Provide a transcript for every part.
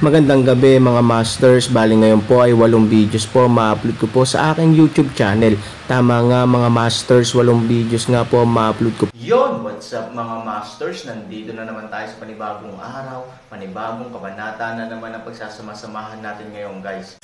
Magandang gabi mga masters, bali ngayon po ay 8 videos po ma-upload ko po sa aking YouTube channel. Tama nga mga masters, 8 videos nga po ma-upload ko. Yon, what's up mga masters? Nandito na naman tayo sa panibagong araw, panibagong kabanata na naman ang pagsasama-samahan natin ngayon guys.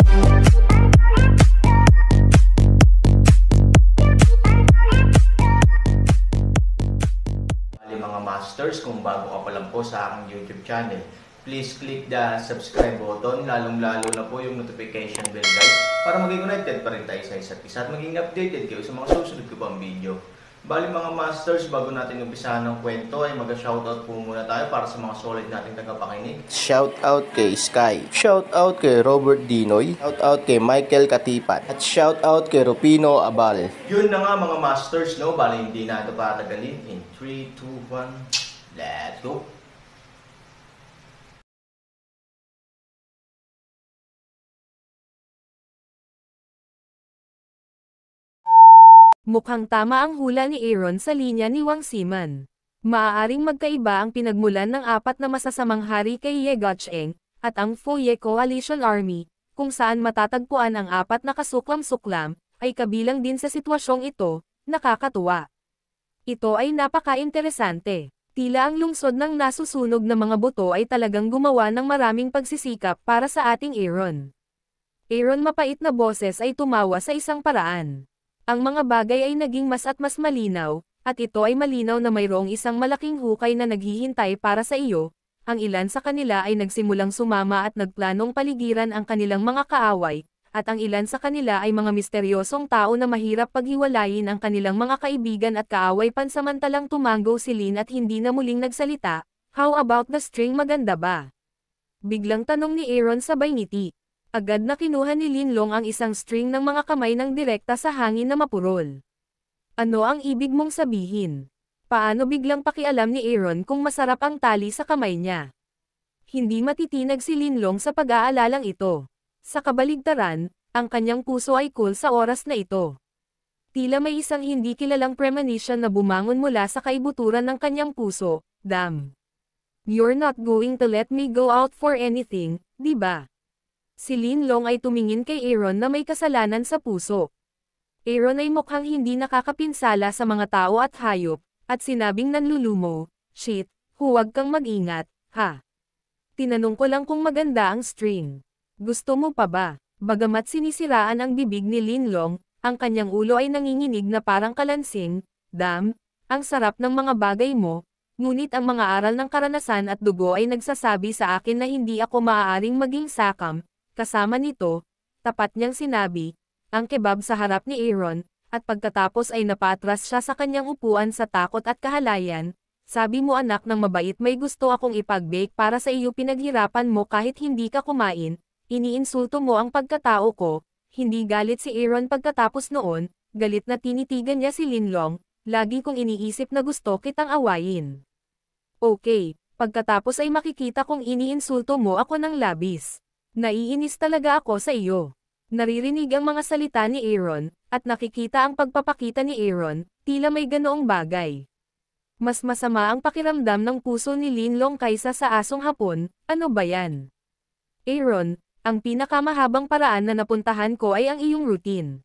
Bali mga masters, kung bago ka pa lang po sa aking YouTube channel, please click the subscribe button, lalong-lalo na po yung notification bell guys, para maging connected pa rin tayo sa isa't isa at maging updated kayo sa mga susunod ko pang video. Bali mga masters, bago natin umpisahan ng kwento ay mag-shoutout po muna tayo para sa mga solid nating tagapakinig. Shoutout kay Sky, shoutout kay Robert Dinoy, shoutout kay Michael Katipat, at shoutout kay Rupino Abal. Yun na nga mga masters, no? Bali hindi na ito patagalin. In 3, 2, 1, let's go! Mukhang tama ang hula ni Aaron sa linya ni Wang Siman. Maaaring magkaiba ang pinagmulan ng apat na masasamang hari kay Ye Guocheng at ang Foye Coalition Army, kung saan matatagpuan ang apat na kasuklam-suklam, ay kabilang din sa sitwasyong ito. Nakakatuwa. Ito ay napaka-interesante. Tila ang lungsod ng nasusunog na mga buto ay talagang gumawa ng maraming pagsisikap para sa ating Aaron. Aaron mapait na boses ay tumawa sa isang paraan. Ang mga bagay ay naging mas at mas malinaw, at ito ay malinaw na mayroong isang malaking hukay na naghihintay para sa iyo. Ang ilan sa kanila ay nagsimulang sumama at nagplanong paligiran ang kanilang mga kaaway, at ang ilan sa kanila ay mga misteryosong tao na mahirap paghiwalayin ang kanilang mga kaibigan at kaaway. Pansamantalang tumango si Lin at hindi na muling nagsalita. How about the string, maganda ba? Biglang tanong ni Aaron sabay ngiti. Agad na kinuha ni Linlong ang isang string ng mga kamay ng direkta sa hangin na mapurol. Ano ang ibig mong sabihin? Paano biglang pakialam ni Aaron kung masarap ang tali sa kamay niya? Hindi matitinag si Linlong sa pag-aalalang ito. Sa kabaligtaran, ang kanyang puso ay cool sa oras na ito. Tila may isang hindi kilalang premonition na bumangon mula sa kaibuturan ng kanyang puso. Damn. You're not going to let me go out for anything, di ba? Si Linlong ay tumingin kay Aaron na may kasalanan sa puso. Aaron ay mukhang hindi nakakapinsala sa mga tao at hayop, at sinabing nanlulumo, "Shit, huwag kang mag-ingat, ha? Tinanong ko lang kung maganda ang string. Gusto mo pa ba?" Bagamat sinisiraan ang bibig ni Linlong, ang kanyang ulo ay nanginginig na parang kalansing. Damn, ang sarap ng mga bagay mo, ngunit ang mga aral ng karanasan at dugo ay nagsasabi sa akin na hindi ako maaaring maging sakam. Kasama nito, tapat niyang sinabi, ang kebab sa harap ni Aaron, at pagkatapos ay napatras siya sa kanyang upuan sa takot at kahalayan. Sabi mo anak ng mabait, may gusto akong ipag-bake para sa iyo, pinaghirapan mo kahit hindi ka kumain, iniinsulto mo ang pagkatao ko. Hindi galit si Aaron pagkatapos noon, galit na tinitigan niya si Linlong, lagi kong iniisip na gusto kitang awayin. Okay, pagkatapos ay makikita kong iniinsulto mo ako ng labis. Naiinis talaga ako sa iyo. Naririnig ang mga salita ni Aaron, at nakikita ang pagpapakita ni Aaron, tila may ganoong bagay. Mas masama ang pakiramdam ng puso ni Linlong kaysa sa asong hapon. Ano ba yan? Aaron, ang pinakamahabang paraan na napuntahan ko ay ang iyong routine.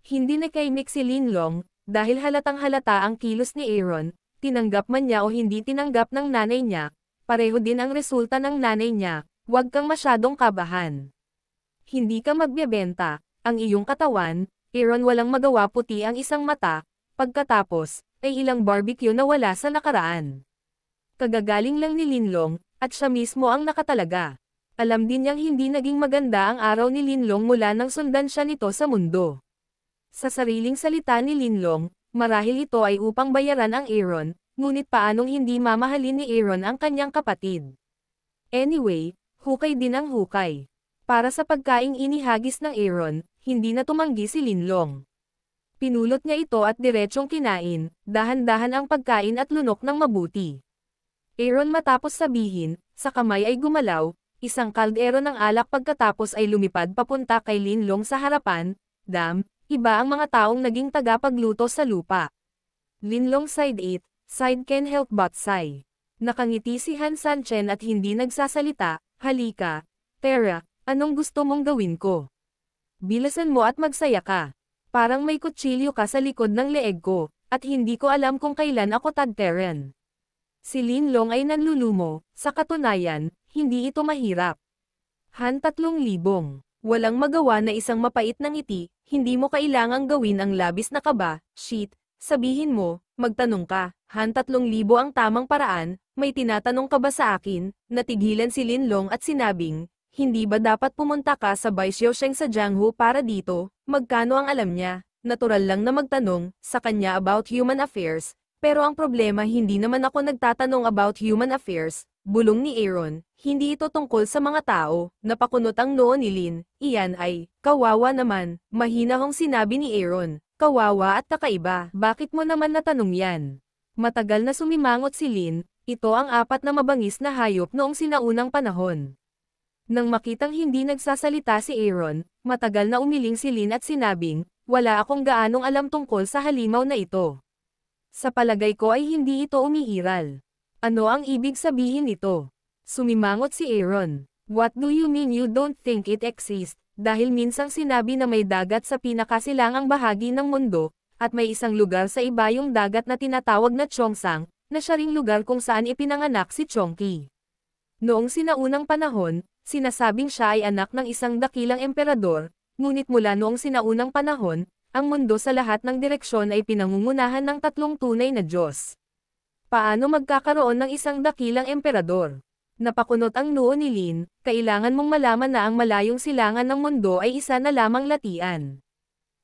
Hindi nakaimik si Linlong, dahil halatang halata ang kilos ni Aaron, tinanggap man niya o hindi tinanggap ng nanay niya, pareho din ang resulta ng nanay niya. Huwag kang masyadong kabahan. Hindi ka magbebenta, ang iyong katawan. Aaron, walang magawa, puti ang isang mata, pagkatapos, ay ilang barbecue na wala sa nakaraan. Kagagaling lang ni Linlong, at siya mismo ang nakatalaga. Alam din niyang hindi naging maganda ang araw ni Linlong mula nang sundan siya nito sa mundo. Sa sariling salita ni Linlong, marahil ito ay upang bayaran ang Aaron, ngunit paanong hindi mamahalin ni Aaron ang kanyang kapatid? Anyway, hukay din ang hukay. Para sa pagkaing inihagis ng Aaron, hindi na tumanggi si Linlong. Pinulot niya ito at diretsyong kinain, dahan-dahan ang pagkain at lunok ng mabuti. Aaron matapos sabihin, sa kamay ay gumalaw, isang kaldero ng alak pagkatapos ay lumipad papunta kay Linlong sa harapan. Damn, iba ang mga taong naging tagapagluto sa lupa. Linlong side 8, side can't help but sigh. Nakangiti si Han Sanchen at hindi nagsasalita. Halika, Terra, anong gusto mong gawin ko? Bilasan mo at magsaya ka. Parang may kutsilyo ka sa likod ng leeg ko, at hindi ko alam kung kailan ako tagteran. Si Linlong ay nanlulumo, sa katunayan, hindi ito mahirap. Han 3,000. Walang magawa na isang mapait na ngiti, hindi mo kailangang gawin ang labis na kaba, shit, sabihin mo, magtanong ka, Han 3,000 ang tamang paraan, may tinatanong ka ba sa akin, natigilan si Linlong at sinabing, hindi ba dapat pumunta ka sa Baixiaosheng sa Jianghu para dito, magkano ang alam niya, natural lang na magtanong, sa kanya about human affairs, pero ang problema hindi naman ako nagtatanong about human affairs, bulong ni Aaron, hindi ito tungkol sa mga tao, napakunot ang noo ni Lin, iyan ay, kawawa naman, mahina hong sinabi ni Aaron, kawawa at kakaiba. Bakit mo naman natanong yan? Matagal na sumimangot si Lin, ito ang apat na mabangis na hayop noong sinaunang panahon. Nang makitang hindi nagsasalita si Aaron, matagal na umiling si Lin at sinabing, wala akong gaanong alam tungkol sa halimaw na ito. Sa palagay ko ay hindi ito umiiral. Ano ang ibig sabihin nito? Sumimangot si Aaron. What do you mean you don't think it exists? Dahil minsang sinabi na may dagat sa pinakasilangang bahagi ng mundo, at may isang lugar sa ibayong dagat na tinatawag na Chongsang, na siya ring lugar kung saan ipinanganak si Chongqi. Noong sinaunang panahon, sinasabing siya ay anak ng isang dakilang emperador, ngunit mula noong sinaunang panahon, ang mundo sa lahat ng direksyon ay pinangungunahan ng tatlong tunay na Diyos. Paano magkakaroon ng isang dakilang emperador? Napakunot ang noo ni Lin, kailangan mong malaman na ang malayong silangan ng mundo ay isa na lamang latian.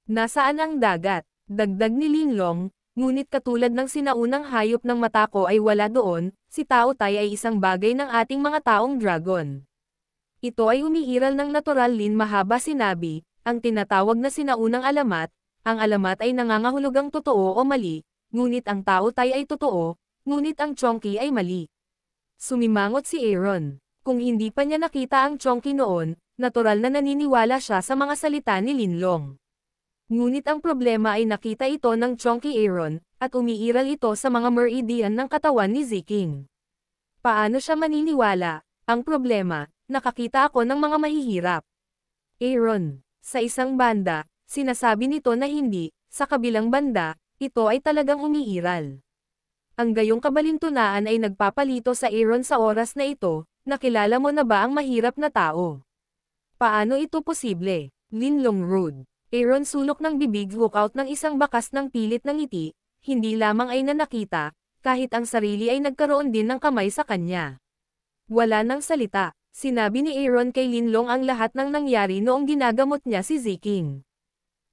Nasaan ang dagat? Dagdag ni Linlong, ngunit katulad ng sinaunang hayop ng mata ko ay wala doon, si Tao Tai ay isang bagay ng ating mga taong dragon. Ito ay umiiral ng natural Lin mahaba sinabi, ang tinatawag na sinaunang alamat, ang alamat ay nangangahulugang totoo o mali, ngunit ang Tao Tai ay totoo, ngunit ang Chongqi ay mali. Sumimangot si Aaron. Kung hindi pa niya nakita ang Chongqi noon, natural na naniniwala siya sa mga salita ni Linlong. Ngunit ang problema ay nakita ito ng Chongqi Aaron, at umiiral ito sa mga meridian ng katawan ni Ziking. Paano siya maniniwala? Ang problema, nakakita ako ng mga mahihirap. Aaron, sa isang banda, sinasabi nito na hindi, sa kabilang banda, ito ay talagang umiiral. Ang gayong kabalintunaan ay nagpapalito sa Aaron sa oras na ito, nakilala mo na ba ang mahirap na tao? Paano ito posible? Linlong rude. Aaron sulok ng bibig hook out ng isang bakas ng pilit ng ngiti, hindi lamang ay nanakita, kahit ang sarili ay nagkaroon din ng kamay sa kanya. Wala nang salita, sinabi ni Aaron kay Linlong ang lahat ng nangyari noong ginagamot niya si Ziking.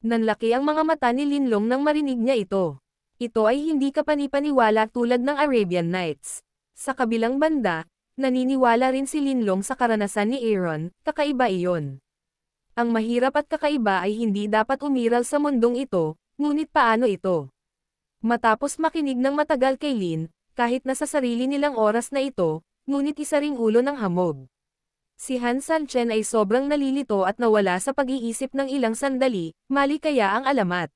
Nanlaki ang mga mata ni Linlong nang marinig niya ito. Ito ay hindi kapanipaniwala tulad ng Arabian Nights. Sa kabilang banda, naniniwala rin si Linlong sa karanasan ni Aaron, kakaiba iyon. Ang mahirap at kakaiba ay hindi dapat umiral sa mundong ito, ngunit paano ito? Matapos makinig ng matagal kay Lin, kahit na sa sarili nilang oras na ito, ngunit isa ring ulo ng hamog. Si Han Sanchen ay sobrang nalilito at nawala sa pag-iisip ng ilang sandali, mali kaya ang alamat.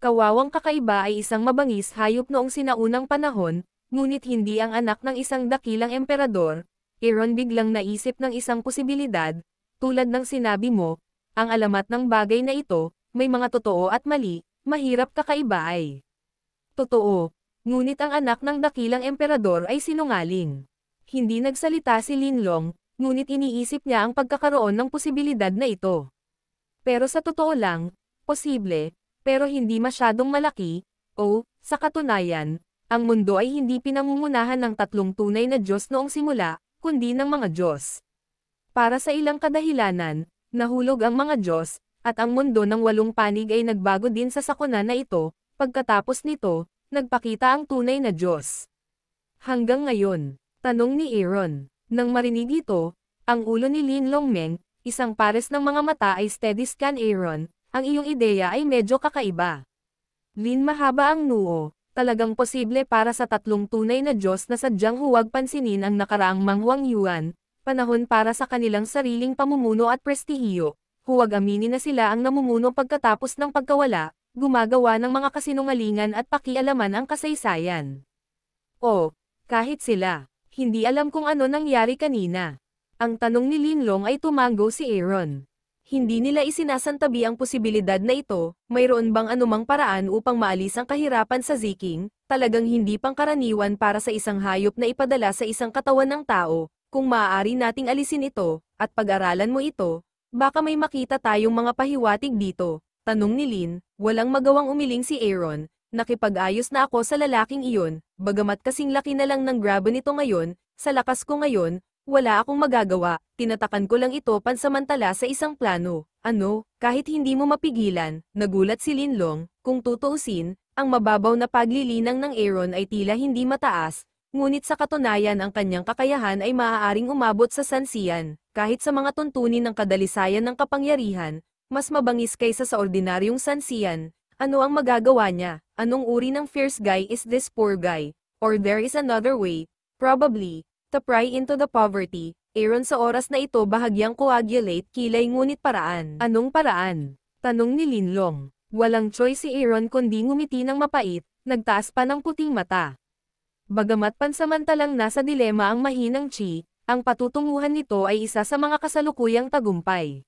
Kawawang kakaiba ay isang mabangis hayop noong sinaunang panahon, ngunit hindi ang anak ng isang dakilang emperador. Aaron biglang naisip ng isang posibilidad, tulad ng sinabi mo, ang alamat ng bagay na ito, may mga totoo at mali, mahirap kakaiba ay totoo, ngunit ang anak ng dakilang emperador ay sinungaling. Hindi nagsalita si Linlong, ngunit iniisip niya ang pagkakaroon ng posibilidad na ito. Pero sa totoo lang, posible, pero hindi masyadong malaki, o, sa katunayan, ang mundo ay hindi pinangungunahan ng tatlong tunay na Diyos noong simula, kundi ng mga Diyos. Para sa ilang kadahilanan, nahulog ang mga Diyos, at ang mundo ng 8 panig ay nagbago din sa sakuna na ito, pagkatapos nito, nagpakita ang tunay na Diyos. Hanggang ngayon, tanong ni Aaron, nang marinig ito, ang ulo ni Linlong Meng, isang pares ng mga mata ay steady scan Aaron, ang iyong ideya ay medyo kakaiba. Lin mahaba ang noo, talagang posible para sa tatlong tunay na Diyos na sadyang huwag pansinin ang nakaraang Mang Wangyuan, panahon para sa kanilang sariling pamumuno at prestihiyo, huwag aminin na sila ang namumuno pagkatapos ng pagkawala, gumagawa ng mga kasinungalingan at pakialaman ang kasaysayan. O, kahit sila, hindi alam kung ano nangyari kanina. Ang tanong ni Linlong ay tumango si Aaron. Hindi nila isinasantabi ang posibilidad na ito, mayroon bang anumang paraan upang maalis ang kahirapan sa Ziking, talagang hindi pangkaraniwan para sa isang hayop na ipadala sa isang katawan ng tao, kung maaari nating alisin ito, at pag-aralan mo ito, baka may makita tayong mga pahiwatig dito. Tanong ni Lin, walang magawang umiling si Aaron, nakipag-ayos na ako sa lalaking iyon, bagamat kasing laki na lang ng grabo nito ngayon, sa lakas ko ngayon, wala akong magagawa, tinatakan ko lang ito pansamantala sa isang plano. Ano, kahit hindi mo mapigilan, nagulat si Linlong, kung tutuusin, ang mababaw na paglilinang ng Aaron ay tila hindi mataas, ngunit sa katunayan ang kanyang kakayahan ay maaaring umabot sa sansiyan, kahit sa mga tuntunin ng kadalisayan ng kapangyarihan, mas mabangis kaysa sa ordinaryong sansiyan. Ano ang magagawa niya? Anong uri ng fierce guy is this poor guy? Or there is another way, probably, to pry into the poverty. Aaron sa oras na ito bahagyang coagulate kilay ngunit paraan. Anong paraan? Tanong ni Linlong. Walang choice si Aaron kundi ngumiti ng mapait, nagtaas pa ng puting mata. Bagamat pansamantalang nasa dilema ang mahinang Chi, ang patutunguhan nito ay isa sa mga kasalukuyang tagumpay.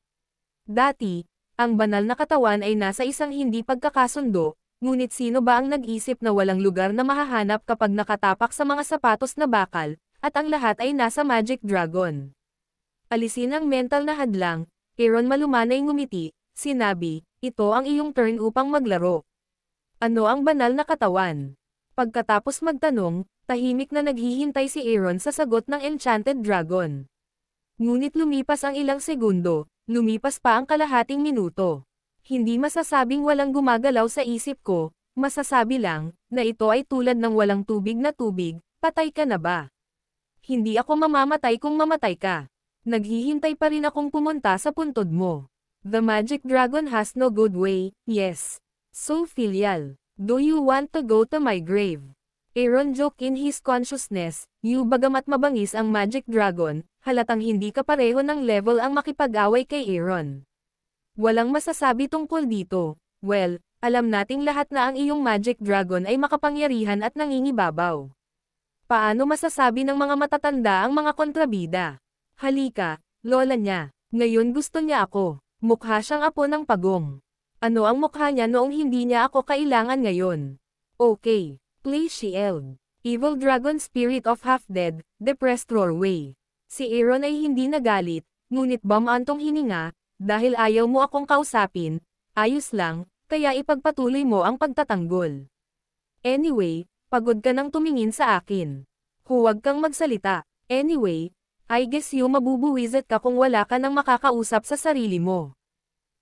Dati, ang banal na katawan ay nasa isang hindi pagkakasundo, ngunit sino ba ang nag-isip na walang lugar na mahahanap kapag nakatapak sa mga sapatos na bakal, at ang lahat ay nasa Magic Dragon. Alisin ang mental na hadlang, Aaron malumanay ngumiti, sinabi, ito ang iyong turn upang maglaro. Ano ang banal na katawan? Pagkatapos magtanong, tahimik na naghihintay si Aaron sa sagot ng Enchanted Dragon. Ngunit lumipas ang ilang segundo, lumipas pa ang kalahating minuto. Hindi masasabing walang gumagalaw sa isip ko, masasabi lang, na ito ay tulad ng walang tubig na tubig, patay ka na ba? Hindi ako mamamatay kung mamatay ka. Naghihintay pa rin akong pumunta sa puntod mo. The Magic Dragon has no good way, yes. So filial. Do you want to go to my grave? Aaron joked in his consciousness, bagamat mabangis ang Magic Dragon, halatang hindi ka pareho ng level ang makipag-away kay Aaron. Walang masasabi tungkol dito. Well, alam nating lahat na ang iyong Magic Dragon ay makapangyarihan at nangingibabaw. Paano masasabi ng mga matatanda ang mga kontrabida? Halika, lola niya. Ngayon gusto niya ako. Mukha siyang apo ng pagong. Ano ang mukha niya noong hindi niya ako kailangan ngayon? Okay, please shield. Evil Dragon Spirit of Half-Dead, Depressed Roarway. Si Aaron ay hindi nagalit, ngunit bumantong hininga, dahil ayaw mo akong kausapin, ayos lang, kaya ipagpatuloy mo ang pagtatanggol. Anyway, pagod ka nang tumingin sa akin. Huwag kang magsalita. Anyway, I guess mabubuwisit ka kung wala ka nang makakausap sa sarili mo.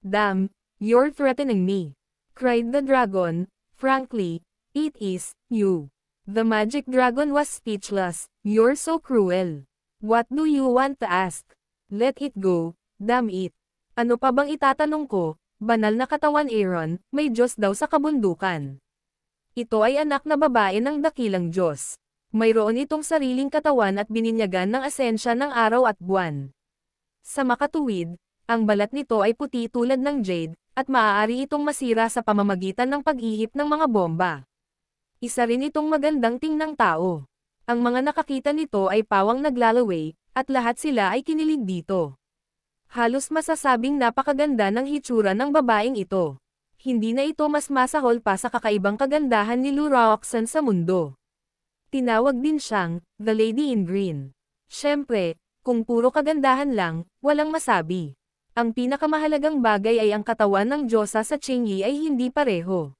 Damn, you're threatening me. Cried the dragon. Frankly, it is, you. The Magic Dragon was speechless. You're so cruel. What do you want to ask? Let it go, damn it. Ano pa bang itatanong ko? Banal na katawan Aaron, may Diyos daw sa kabundukan. Ito ay anak na babae ng dakilang Diyos. Mayroon itong sariling katawan at bininyagan ng asensya ng araw at buwan. Sa makatuwid, ang balat nito ay puti tulad ng jade, at maaari itong masira sa pamamagitan ng pag-ihip ng mga bomba. Isa rin itong magandang tingnang tao. Ang mga nakakita nito ay pawang naglalaway, at lahat sila ay kinilig dito. Halos masasabing napakaganda ng hitsura ng babaeng ito. Hindi na ito mas masahol pa sa kakaibang kagandahan ni Lu Roxanne sa mundo. Tinawag din siyang, The Lady in Green. Siyempre, kung puro kagandahan lang, walang masabi. Ang pinakamahalagang bagay ay ang katawan ng Diyosa sa Qingyi ay hindi pareho.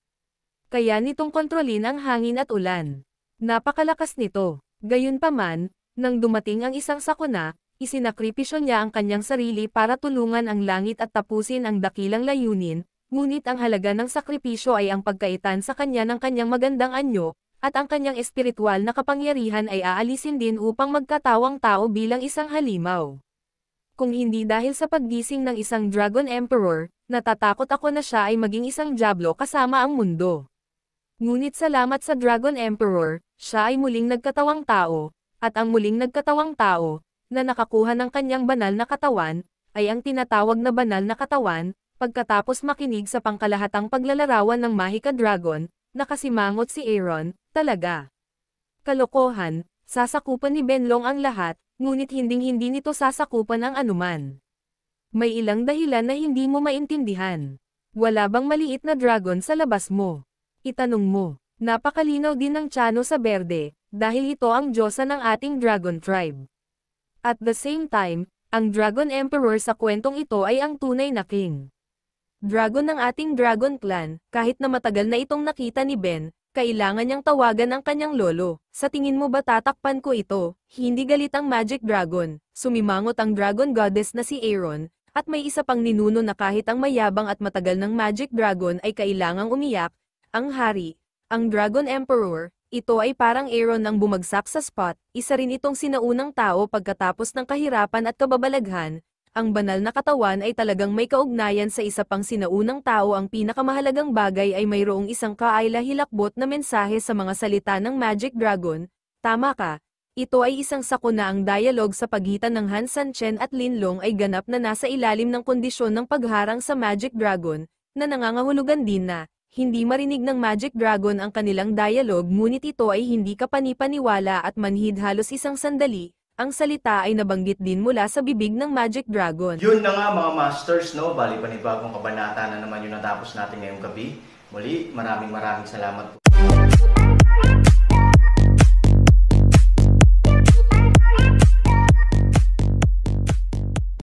Kaya nitong kontrolin ang hangin at ulan. Napakalakas nito. Gayunpaman, nang dumating ang isang sakuna, isinakripisyo niya ang kanyang sarili para tulungan ang langit at tapusin ang dakilang layunin, ngunit ang halaga ng sakripisyo ay ang pagkaitan sa kanya ng kanyang magandang anyo, at ang kanyang espiritual na kapangyarihan ay aalisin din upang magkatawang tao bilang isang halimaw. Kung hindi dahil sa paggising ng isang Dragon Emperor, natatakot ako na siya ay maging isang Diablo kasama ang mundo. Ngunit salamat sa Dragon Emperor, siya ay muling nagkatawang tao, at ang muling nagkatawang tao, na nakakuha ng kanyang banal na katawan, ay ang tinatawag na banal na katawan, pagkatapos makinig sa pangkalahatang paglalarawan ng Mahika Dragon, nakasimangot si Aaron, talaga. Kalokohan, sasakupan ni Benlong ang lahat, ngunit hinding-hindi nito sasakupan ang anuman. May ilang dahilan na hindi mo maintindihan. Wala bang maliit na dragon sa labas mo? Itanong mo. Napakalinaw din ng Tiano sa Berde, dahil ito ang diyosa ng ating dragon tribe. At the same time, ang Dragon Emperor sa kwentong ito ay ang tunay na king. Dragon ng ating dragon clan, kahit na matagal na itong nakita ni Ben, kailangan niyang tawagan ang kanyang lolo. Sa tingin mo ba tatakpan ko ito? Hindi galit ang Magic Dragon. Sumimangot ang dragon goddess na si Aeron, at may isa pang ninuno na kahit ang mayabang at matagal ng Magic Dragon ay kailangang umiyak, ang hari, ang Dragon Emperor. Ito ay parang Aeron ang bumagsak sa spot, isa rin itong sinaunang tao pagkatapos ng kahirapan at kababalaghan. Ang banal na katawan ay talagang may kaugnayan sa isa pang sinaunang tao. Ang pinakamahalagang bagay ay mayroong isang kaila-hilakbot na mensahe sa mga salita ng Magic Dragon. Tama ka. Ito ay isang sakuna. Ang dialogue sa pagitan ng Han Sanchen at Linlong ay ganap na nasa ilalim ng kondisyon ng pagharang sa Magic Dragon, na nangangahulugan din na hindi marinig ng Magic Dragon ang kanilang dialogue, ngunit ito ay hindi kapanipaniwala at manhid. Halos isang sandali, ang salita ay nabanggit din mula sa bibig ng Magic Dragon. Yun na nga mga masters, no? Bali panibagong kabanata na naman yung natapos natin ngayong gabi. Muli, maraming salamat po.